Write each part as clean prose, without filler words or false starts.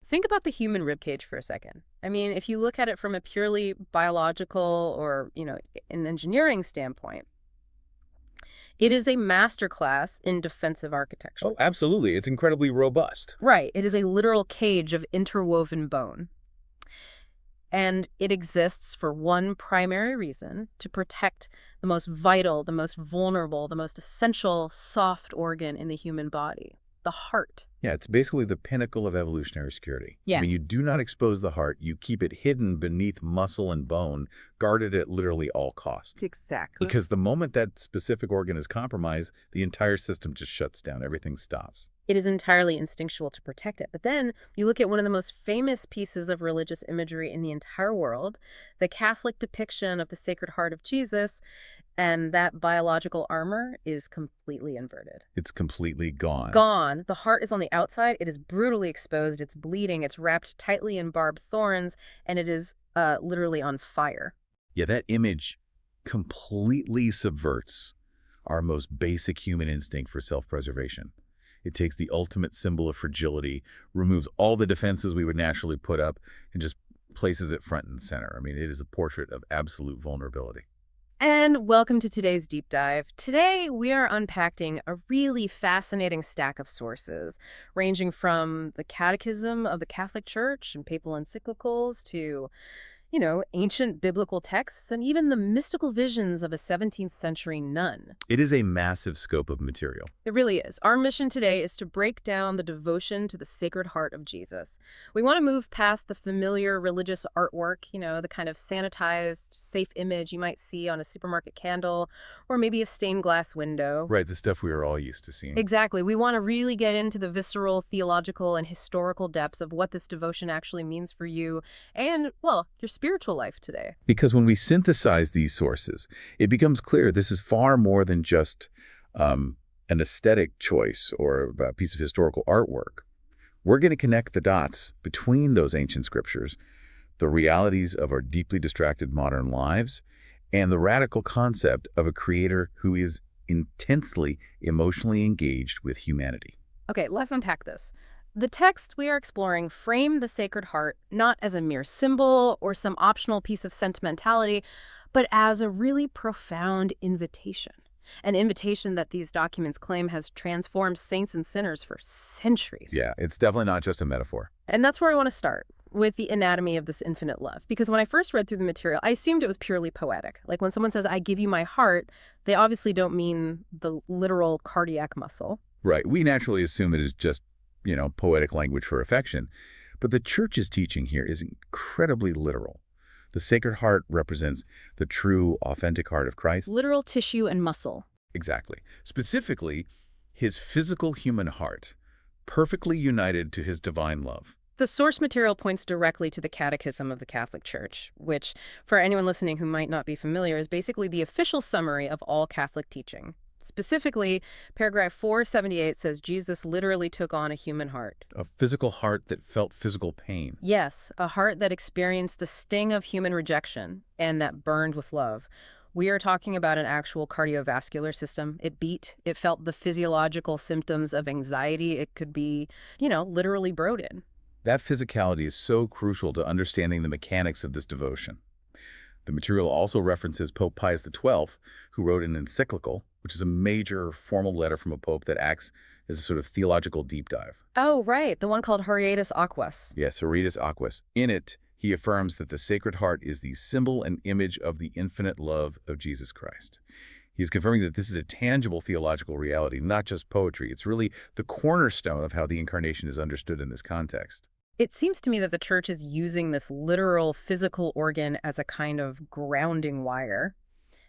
Think about the human ribcage for a second. I mean, if you look at it from a purely biological or, an engineering standpoint, it is a masterclass in defensive architecture. Oh, absolutely. It's incredibly robust. Right. It is a literal cage of interwoven bone. And it exists for one primary reason: to protect the most vital, the most vulnerable, the most essential soft organ in the human body, the heart. Yeah, it's basically the pinnacle of evolutionary security. Yeah. I mean, you do not expose the heart. You keep it hidden beneath muscle and bone, guarded at literally all costs. Exactly. Because the moment that specific organ is compromised, the entire system just shuts down. Everything stops. It is entirely instinctual to protect it. But then you look at one of the most famous pieces of religious imagery in the entire world, the Catholic depiction of the Sacred Heart of Jesus, and that biological armor is completely inverted. It's completely gone. Gone. The heart is on the outside. It is brutally exposed. It's bleeding. It's wrapped tightly in barbed thorns, and it is literally on fire. Yeah, that image completely subverts our most basic human instinct for self-preservation. It takes the ultimate symbol of fragility, removes all the defenses we would naturally put up, and just places it front and center. I mean, it is a portrait of absolute vulnerability. And welcome to today's deep dive. Today, we are unpacking a really fascinating stack of sources, ranging from the Catechism of the Catholic Church and papal encyclicals to, ancient biblical texts and even the mystical visions of a 17th century nun. It is a massive scope of material. It really is. Our mission today is to break down the devotion to the Sacred Heart of Jesus. We want to move past the familiar religious artwork, the kind of sanitized, safe image you might see on a supermarket candle or maybe a stained glass window. Right, the stuff we are all used to seeing. Exactly. We want to really get into the visceral, theological, and historical depths of what this devotion actually means for you and, well, your spiritual life today. Because when we synthesize these sources, it becomes clear this is far more than just an aesthetic choice or a piece of historical artwork. We're going to connect the dots between those ancient scriptures, the realities of our deeply distracted modern lives, and the radical concept of a creator who is intensely emotionally engaged with humanity. Okay, let's unpack this. The texts we are exploring frame the Sacred Heart not as a mere symbol or some optional piece of sentimentality, but as a really profound invitation. An invitation that these documents claim has transformed saints and sinners for centuries. Yeah, it's definitely not just a metaphor. And that's where I want to start, with the anatomy of this infinite love. Because when I first read through the material, I assumed it was purely poetic. Like when someone says, "I give you my heart," they obviously don't mean the literal cardiac muscle. Right. We naturally assume it is just, poetic language for affection. But the Church's teaching here is incredibly literal. The Sacred Heart represents the true, authentic heart of Christ. Literal tissue and muscle. Exactly. Specifically, his physical human heart, perfectly united to his divine love. The source material points directly to the Catechism of the Catholic Church, which, for anyone listening who might not be familiar, is basically the official summary of all Catholic teaching. Specifically, paragraph 478 says Jesus literally took on a human heart. A physical heart that felt physical pain. Yes, a heart that experienced the sting of human rejection and that burned with love. We are talking about an actual cardiovascular system. It beat. It felt the physiological symptoms of anxiety. It could be, literally broken. That physicality is so crucial to understanding the mechanics of this devotion. The material also references Pope Pius XII, who wrote an encyclical, which is a major formal letter from a pope that acts as a sort of theological deep dive. Oh, right, the one called Haerietis Aquas. Yes, Haerietis Aquas. In it, he affirms that the Sacred Heart is the symbol and image of the infinite love of Jesus Christ. He is confirming that this is a tangible theological reality, not just poetry. It's really the cornerstone of how the Incarnation is understood in this context. It seems to me that the Church is using this literal physical organ as a kind of grounding wire,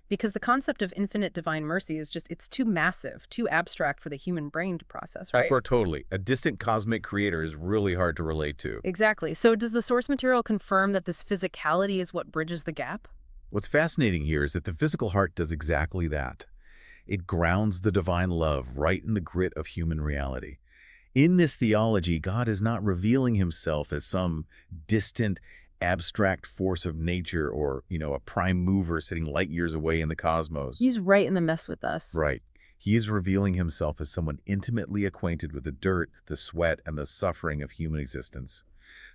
because the concept of infinite divine mercy is it's too massive, too abstract for the human brain to process, right? Or totally. A distant cosmic creator is really hard to relate to. Exactly. So does the source material confirm that this physicality is what bridges the gap? What's fascinating here is that the physical heart does exactly that. It grounds the divine love right in the grit of human reality. In this theology, God is not revealing himself as some distant, abstract force of nature or, a prime mover sitting light years away in the cosmos. He's right in the mess with us. Right. He is revealing himself as someone intimately acquainted with the dirt, the sweat, and the suffering of human existence.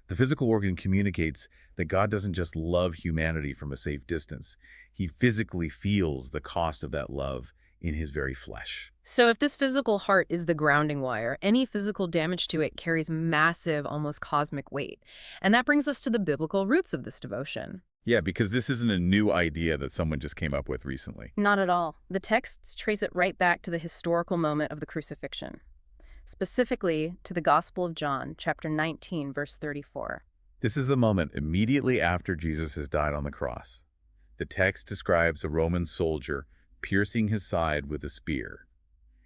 The physical organ communicates that God doesn't just love humanity from a safe distance. He physically feels the cost of that love in his very flesh. So if this physical heart is the grounding wire, any physical damage to it carries massive, almost cosmic weight. And that brings us to the biblical roots of this devotion. Yeah, because this isn't a new idea that someone just came up with recently. Not at all. The texts trace it right back to the historical moment of the crucifixion, specifically to the Gospel of John, chapter 19, verse 34. This is the moment immediately after Jesus has died on the cross. The text describes a Roman soldier piercing his side with a spear,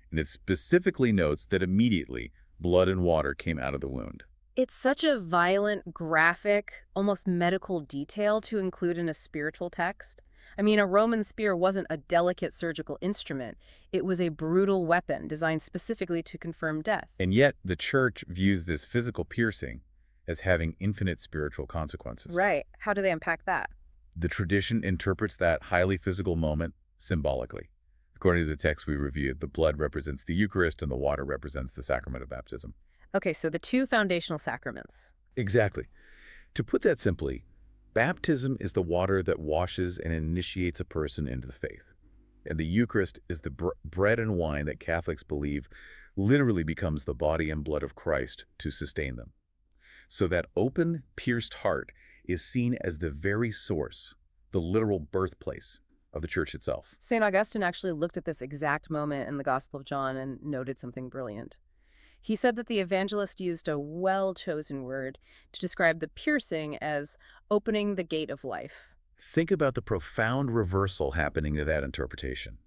and it specifically notes that immediately blood and water came out of the wound. It's such a violent, graphic, almost medical detail to include in a spiritual text. I mean, a Roman spear wasn't a delicate surgical instrument. It was a brutal weapon designed specifically to confirm death. And yet, the church views this physical piercing as having infinite spiritual consequences. Right. How do they unpack that? The tradition interprets that highly physical moment symbolically. According to the text we reviewed, the blood represents the Eucharist and the water represents the sacrament of baptism. Okay, so the two foundational sacraments. Exactly. To put that simply, baptism is the water that washes and initiates a person into the faith. And the Eucharist is the bread and wine that Catholics believe literally becomes the body and blood of Christ to sustain them. So that open, pierced heart is seen as the very source, the literal birthplace of the church itself. St. Augustine actually looked at this exact moment in the Gospel of John and noted something brilliant. He said that the evangelist used a well-chosen word to describe the piercing as opening the gate of life. Think about the profound reversal happening to that interpretation.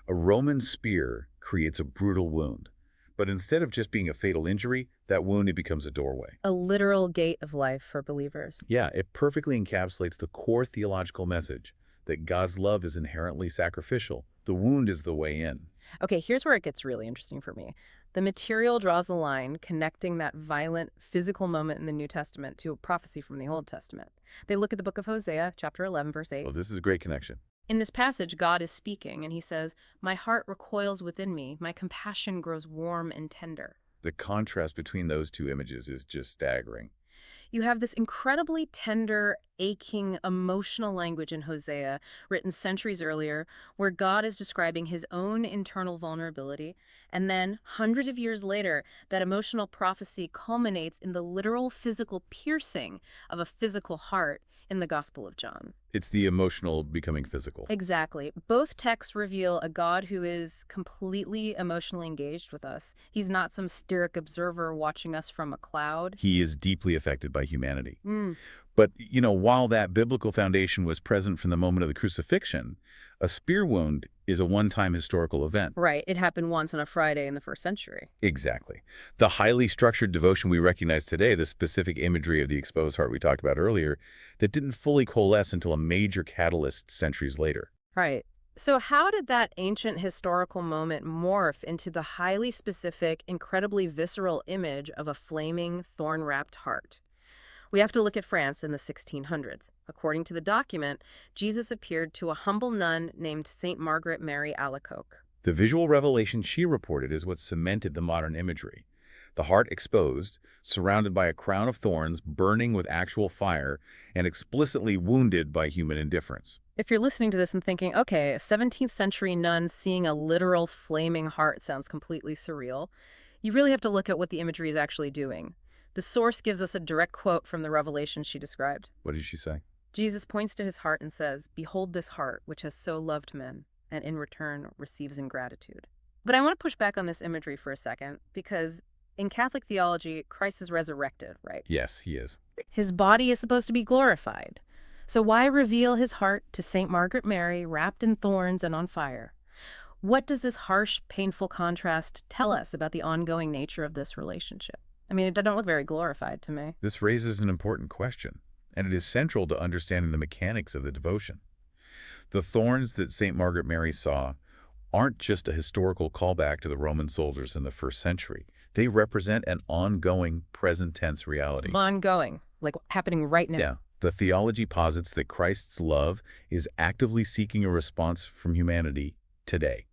A Roman spear creates a brutal wound, but instead of just being a fatal injury, that wound it becomes a doorway. A literal gate of life for believers. Yeah, it perfectly encapsulates the core theological message that God's love is inherently sacrificial. The wound is the way in. Okay, here's where it gets really interesting for me. The material draws a line connecting that violent physical moment in the New Testament to a prophecy from the Old Testament. They look at the book of Hosea, chapter 11, verse 8. Oh, this is a great connection. In this passage, God is speaking, and he says, "My heart recoils within me. My compassion grows warm and tender." The contrast between those two images is just staggering. You have this incredibly tender, aching, emotional language in Hosea, written centuries earlier, where God is describing his own internal vulnerability. And then, hundreds of years later, that emotional prophecy culminates in the literal physical piercing of a physical heart in the Gospel of John. It's the emotional becoming physical. Exactly. Both texts reveal a God who is completely emotionally engaged with us. He's not some stoic observer watching us from a cloud. He is deeply affected by humanity. Mm. But, while that biblical foundation was present from the moment of the crucifixion, a spear wound is a one-time historical event. Right. It happened once on a Friday in the first century. Exactly. The highly structured devotion we recognize today, the specific imagery of the exposed heart we talked about earlier, that didn't fully coalesce until a major catalyst centuries later. Right. So how did that ancient historical moment morph into the highly specific, incredibly visceral image of a flaming, thorn-wrapped heart? We have to look at France in the 1600s. According to the document, Jesus appeared to a humble nun named St. Margaret Mary Alacoque. The visual revelation she reported is what cemented the modern imagery. The heart exposed, surrounded by a crown of thorns, burning with actual fire, and explicitly wounded by human indifference. If you're listening to this and thinking, okay, a 17th century nun seeing a literal flaming heart sounds completely surreal, you really have to look at what the imagery is actually doing. The source gives us a direct quote from the revelation she described. What did she say? Jesus points to his heart and says, "Behold this heart, which has so loved men, and in return receives ingratitude." But I want to push back on this imagery for a second, because in Catholic theology, Christ is resurrected, right? Yes, he is. His body is supposed to be glorified. So why reveal his heart to St. Margaret Mary, wrapped in thorns and on fire? What does this harsh, painful contrast tell us about the ongoing nature of this relationship? I mean, it doesn't look very glorified to me. This raises an important question, and it is central to understanding the mechanics of the devotion. The thorns that St. Margaret Mary saw aren't just a historical callback to the Roman soldiers in the first century. They represent an ongoing, present-tense reality. Ongoing, like happening right now. Yeah. The theology posits that Christ's love is actively seeking a response from humanity today.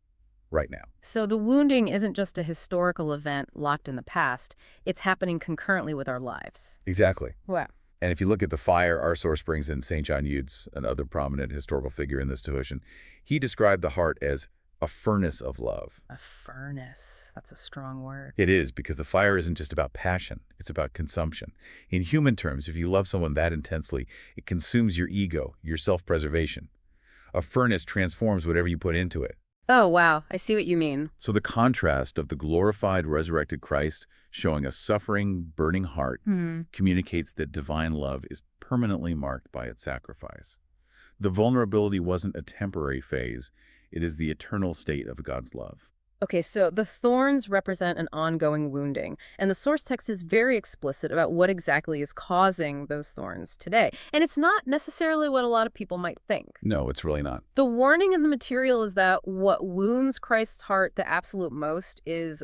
right now. So the wounding isn't just a historical event locked in the past. It's happening concurrently with our lives. Exactly. Wow. And if you look at the fire, our source brings in St. John Eudes, another prominent historical figure in this devotion. He described the heart as a furnace of love. A furnace. That's a strong word. It is, because the fire isn't just about passion, it's about consumption. In human terms, if you love someone that intensely, it consumes your ego, your self-preservation. A furnace transforms whatever you put into it. Oh, wow. I see what you mean. So the contrast of the glorified, resurrected Christ showing a suffering, burning heart communicates that divine love is permanently marked by its sacrifice. The vulnerability wasn't a temporary phase. It is the eternal state of God's love. Okay, so the thorns represent an ongoing wounding, and the source text is very explicit about what exactly is causing those thorns today. And it's not necessarily what a lot of people might think. No, it's really not. The warning in the material is that what wounds Christ's heart the absolute most is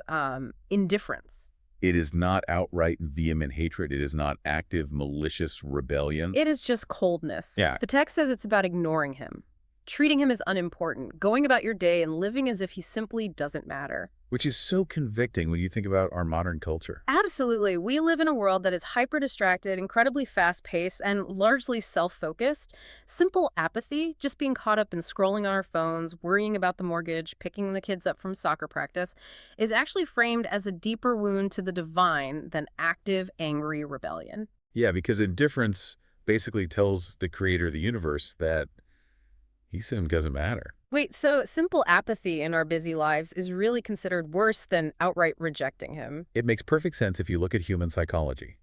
indifference. It is not outright vehement hatred. It is not active, malicious rebellion. It is just coldness. Yeah. The text says it's about ignoring him, treating him as unimportant, going about your day and living as if he simply doesn't matter. Which is so convicting when you think about our modern culture. Absolutely. We live in a world that is hyper-distracted, incredibly fast-paced, and largely self-focused. Simple apathy, just being caught up in scrolling on our phones, worrying about the mortgage, picking the kids up from soccer practice, is actually framed as a deeper wound to the divine than active, angry rebellion. Yeah, because indifference basically tells the creator of the universe that he simply doesn't matter. Wait, so simple apathy in our busy lives is really considered worse than outright rejecting him? It makes perfect sense if you look at human psychology.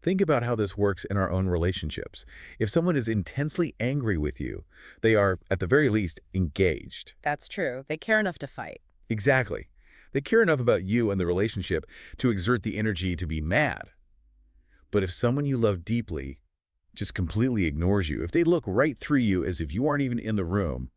Think about how this works in our own relationships. If someone is intensely angry with you, they are, at the very least, engaged. That's true. They care enough to fight. Exactly. They care enough about you and the relationship to exert the energy to be mad. But if someone you love deeply just completely ignores you, if they look right through you as if you aren't even in the room,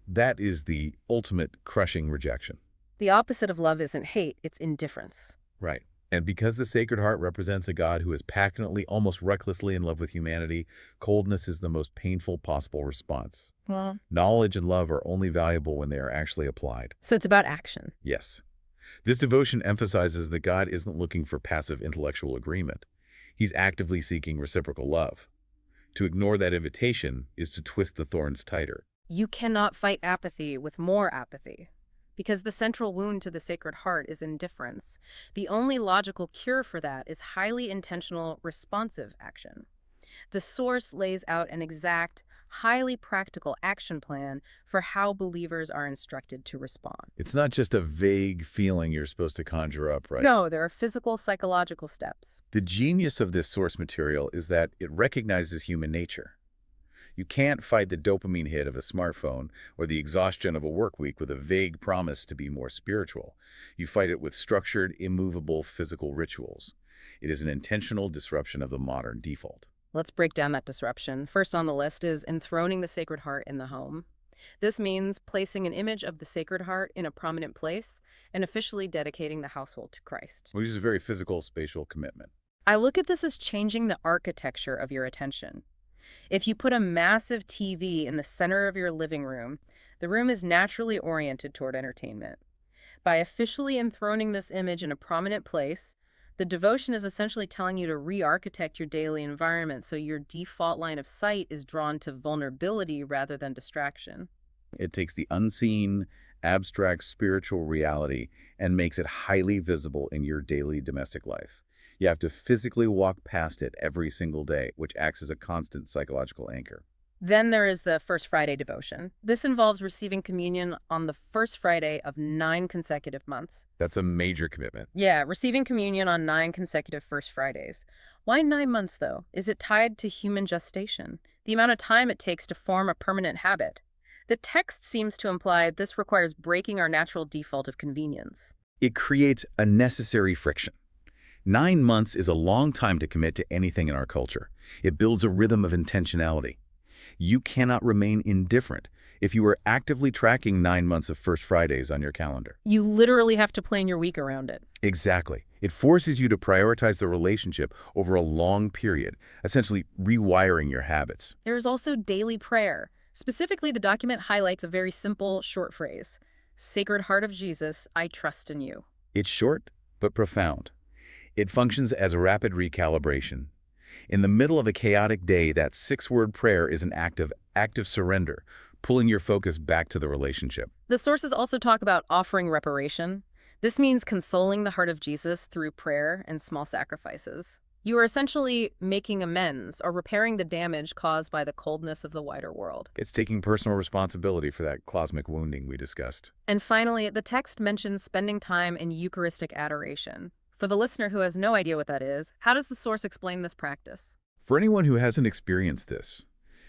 that is the ultimate crushing rejection. The opposite of love isn't hate, it's indifference. Right. And because the Sacred Heart represents a God who is passionately, almost recklessly in love with humanity, coldness is the most painful possible response. Well, Knowledge and love are only valuable when they are actually applied. so it's about action. Yes. This devotion emphasizes that God isn't looking for passive intellectual agreement. He's actively seeking reciprocal love. To ignore that invitation is to twist the thorns tighter. You cannot fight apathy with more apathy, because the central wound to the Sacred Heart is indifference. The only logical cure for that is highly intentional, responsive action. The source lays out an exact, highly practical action plan for how believers are instructed to respond. It's not just a vague feeling you're supposed to conjure up, right? No, there are physical, psychological steps. The genius of this source material is that it recognizes human nature. You can't fight the dopamine hit of a smartphone or the exhaustion of a work week with a vague promise to be more spiritual. You fight it with structured, immovable physical rituals. It is an intentional disruption of the modern default. Let's break down that disruption. First on the list is enthroning the Sacred Heart in the home. This means placing an image of the Sacred Heart in a prominent place and officially dedicating the household to Christ. Which is a very physical, spatial commitment. I look at this as changing the architecture of your attention. If you put a massive TV in the center of your living room, the room is naturally oriented toward entertainment. By officially enthroning this image in a prominent place, the devotion is essentially telling you to re-architect your daily environment so your default line of sight is drawn to vulnerability rather than distraction. It takes the unseen, abstract spiritual reality and makes it highly visible in your daily domestic life. You have to physically walk past it every single day, which acts as a constant psychological anchor. Then there is the First Friday devotion. This involves receiving communion on the first Friday of 9 consecutive months. That's a major commitment. Yeah, receiving communion on 9 consecutive First Fridays. Why 9 months, though? Is it tied to human gestation? The amount of time it takes to form a permanent habit? The text seems to imply this requires breaking our natural default of convenience. It creates a necessary friction. 9 months is a long time to commit to anything in our culture. It builds a rhythm of intentionality. You cannot remain indifferent if you are actively tracking 9 months of First Fridays on your calendar. You literally have to plan your week around it. Exactly. It forces you to prioritize the relationship over a long period, essentially rewiring your habits. There is also daily prayer. Specifically, the document highlights a very simple, short phrase. Sacred Heart of Jesus, I trust in you. It's short, but profound. It functions as a rapid recalibration. In the middle of a chaotic day, that six-word prayer is an act of active surrender, pulling your focus back to the relationship. The sources also talk about offering reparation. This means consoling the heart of Jesus through prayer and small sacrifices. You are essentially making amends or repairing the damage caused by the coldness of the wider world. It's taking personal responsibility for that cosmic wounding we discussed. And finally, the text mentions spending time in Eucharistic adoration. For the listener who has no idea what that is, how does the source explain this practice? For anyone who hasn't experienced this,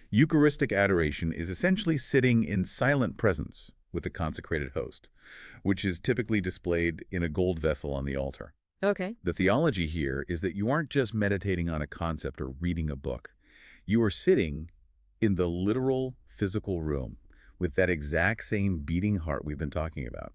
Eucharistic adoration is essentially sitting in silent presence with the consecrated host, which is typically displayed in a gold vessel on the altar. Okay. The theology here is that you aren't just meditating on a concept or reading a book. You are sitting in the literal physical room with that exact same beating heart we've been talking about.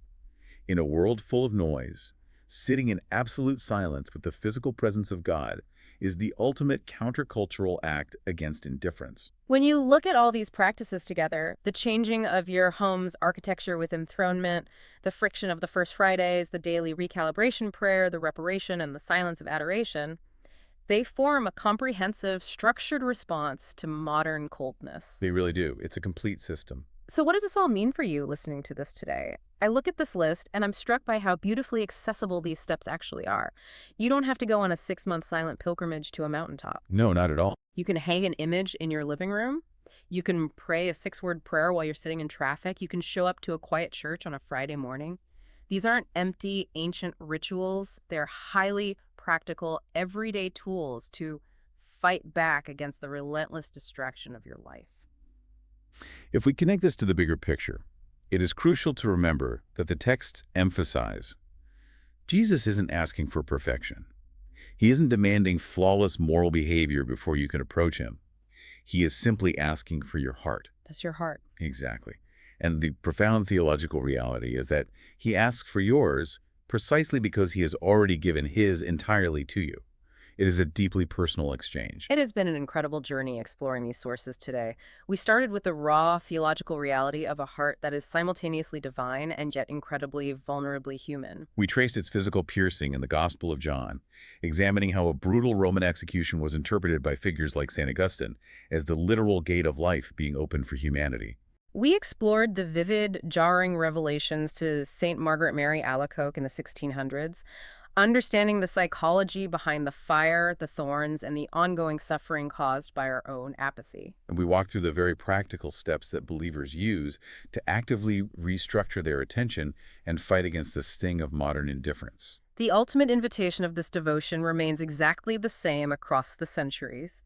In a world full of noise, sitting in absolute silence with the physical presence of God is the ultimate countercultural act against indifference. When you look at all these practices together, the changing of your home's architecture with enthronement, the friction of the First Fridays, the daily recalibration prayer, the reparation, and the silence of adoration, they form a comprehensive, structured response to modern coldness. They really do. It's a complete system. So what does this all mean for you listening to this today? I look at this list and I'm struck by how beautifully accessible these steps actually are. You don't have to go on a 6-month silent pilgrimage to a mountaintop. No, not at all. You can hang an image in your living room. You can pray a 6-word prayer while you're sitting in traffic. You can show up to a quiet church on a Friday morning. These aren't empty, ancient rituals. They're highly practical, everyday tools to fight back against the relentless distraction of your life. If we connect this to the bigger picture, it is crucial to remember that the texts emphasize Jesus isn't asking for perfection. He isn't demanding flawless moral behavior before you can approach him. He is simply asking for your heart. That's your heart. Exactly. And the profound theological reality is that he asks for yours precisely because he has already given his entirely to you. It is a deeply personal exchange. It has been an incredible journey exploring these sources today. We started with the raw theological reality of a heart that is simultaneously divine and yet incredibly, vulnerably human. We traced its physical piercing in the Gospel of John, examining how a brutal Roman execution was interpreted by figures like St. Augustine as the literal gate of life being opened for humanity. We explored the vivid, jarring revelations to St. Margaret Mary Alacoque in the 1600s, understanding the psychology behind the fire, the thorns, and the ongoing suffering caused by our own apathy. And we walked through the very practical steps that believers use to actively restructure their attention and fight against the sting of modern indifference. The ultimate invitation of this devotion remains exactly the same across the centuries.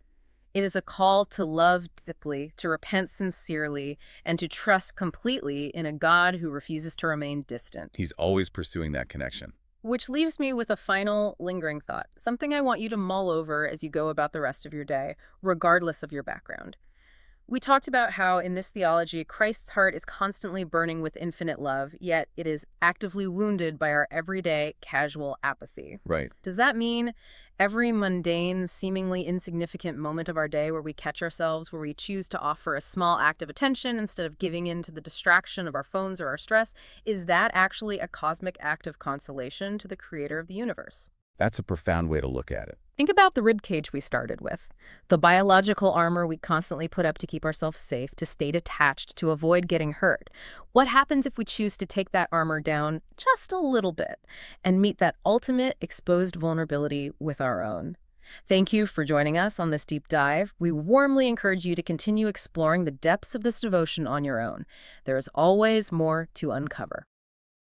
It is a call to love deeply, to repent sincerely, and to trust completely in a God who refuses to remain distant. He's always pursuing that connection. Which leaves me with a final lingering thought, something I want you to mull over as you go about the rest of your day, regardless of your background. We talked about how in this theology, Christ's heart is constantly burning with infinite love, yet it is actively wounded by our everyday, casual apathy. Right. Does that mean every mundane, seemingly insignificant moment of our day where we catch ourselves, where we choose to offer a small act of attention instead of giving in to the distraction of our phones or our stress, is that actually a cosmic act of consolation to the creator of the universe? That's a profound way to look at it. Think about the ribcage we started with, the biological armor we constantly put up to keep ourselves safe, to stay detached, to avoid getting hurt. What happens if we choose to take that armor down just a little bit and meet that ultimate exposed vulnerability with our own? Thank you for joining us on this deep dive. We warmly encourage you to continue exploring the depths of this devotion on your own. There is always more to uncover.